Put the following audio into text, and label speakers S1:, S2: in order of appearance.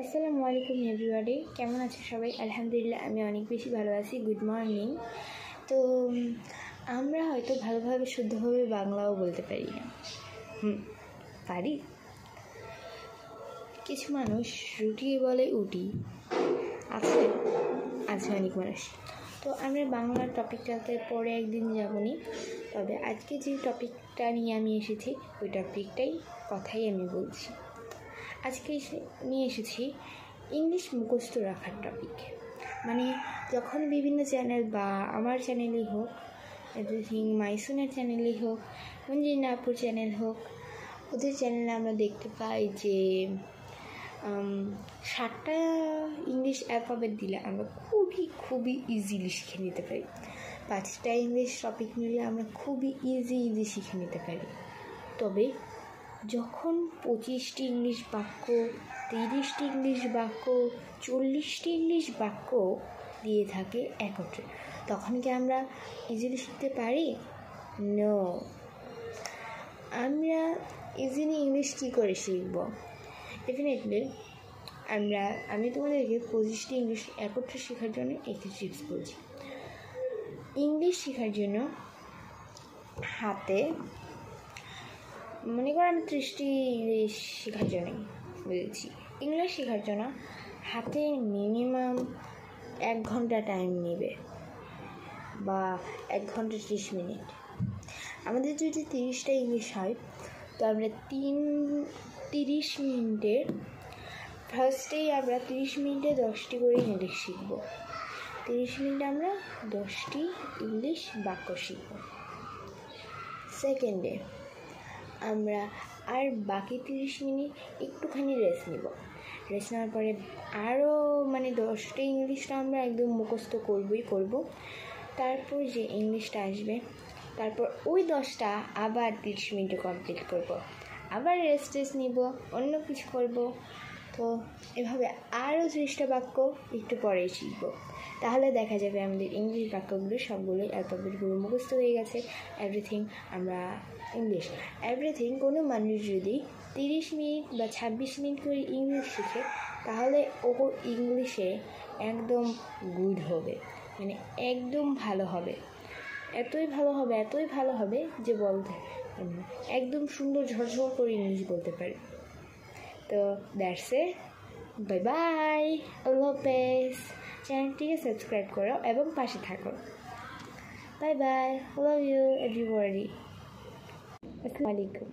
S1: আসসালামু আলাইকুম এভরিবডি, কেমন আছে সবাই? আলহামদুলিল্লাহ আমি অনেক বেশি ভালো আছি। Good morning. তো আমরা হয়তো ভালোভাবে শুদ্ধভাবে বাংলাও বলতে পারি না। পারি। কিছু মানুষ রুটি বলে উটি, আছে অনেক মানুষ। তো আমরা বাংলার টপিকটাতে পরে একদিন যাবনি, তবে আজকে যে টপিকটা নিয়ে আমি এসেছি ওই টপিকটাই কথাই আমি বলছি। আজকে নিয়ে এসেছি ইংলিশ মুখস্থ রাখার টপিক। মানে যখন বিভিন্ন চ্যানেল বা আমার চ্যানেলই হোক, এভরিথিং মাইসুনের চ্যানেলই হোক, মঞ্জিনা আপুর চ্যানেল হোক, ওদের চ্যানেলে আমরা দেখতে পাই যে 7টা ইংলিশ অ্যালফাবেট দিলে আমরা খুবই ইজিলি শিখে নিতে পারি। 5টা ইংলিশ টপিক নিলে আমরা খুবই ইজি শিখে নিতে পারি। তবে যখন 25টি ইংলিশ বাক্য, 30টি ইংলিশ বাক্য, 40টি ইংলিশ বাক্য দিয়ে থাকে একত্রে, তখন কি আমরা ইজিলি শিখতে পারি? নো। আমরা ইজিলি ইংলিশ কী করে শিখব? ডেফিনেটলি আমি তোমাদেরকে 25টি ইংলিশ একত্রে শেখার জন্য একটি টিপস বলছি। ইংলিশ শেখার জন্য হাতে, মনে করো আমি 30টি ইংলিশ শেখার জন্য বলেছি। ইংলিশ শেখার জন্য হাতে মিনিমাম 1 ঘন্টা টাইম নেবে, বা 1 ঘন্টা 30 মিনিট। আমাদের যদি 30টা ইংলিশ হয়, তো আমরা 30 মিনিটের ফার্স্টেই আমরা 30 মিনিটে 10টি করে ইংলিশ শিখব। 30 মিনিটে আমরা 10টি ইংলিশ বাক্য শিখব। সেকেন্ডে আমরা আর বাকি 30 মিনিট একটুখানি রেস্ট নেব। রেস্ট নেওয়ার পরে আরও 10টা ইংলিশটা আমরা একদম মুখস্থ করব। তারপর যে ইংলিশটা আসবে, তারপর ওই 10টা আবার 30 মিনিটে কমপ্লিট করব। আবার রেস্ট নিব, অন্য কিছু করব। তো এভাবে আরও 30টা বাক্য একটু পরেই শিখব। তাহলে দেখা যাবে আমাদের ইংলিশ বাক্যগুলো সবগুলোই অ্যালফাবেটগুলো মুখস্থ হয়ে গেছে। এভরিথিং আমরা ইংলিশ কোনো মানুষ যদি 30 মিনিট বা 26 মিনিট করে ইংলিশ শিখে, তাহলে ও ইংলিশে একদম গুড হবে, একদম ভালো হবে। এতই ভালো হবে যে বলতে একদম সুন্দর ঝরঝর করে ইংলিশ বলতে পারে। তো দ্যাটস ইট, বাই বাই, আল্লাহ হাফেজ। চ্যানেলটিকে সাবস্ক্রাইব করো এবং পাশে থাকো। Bye bye, love you everybody. আসসালামু আলাইকুম।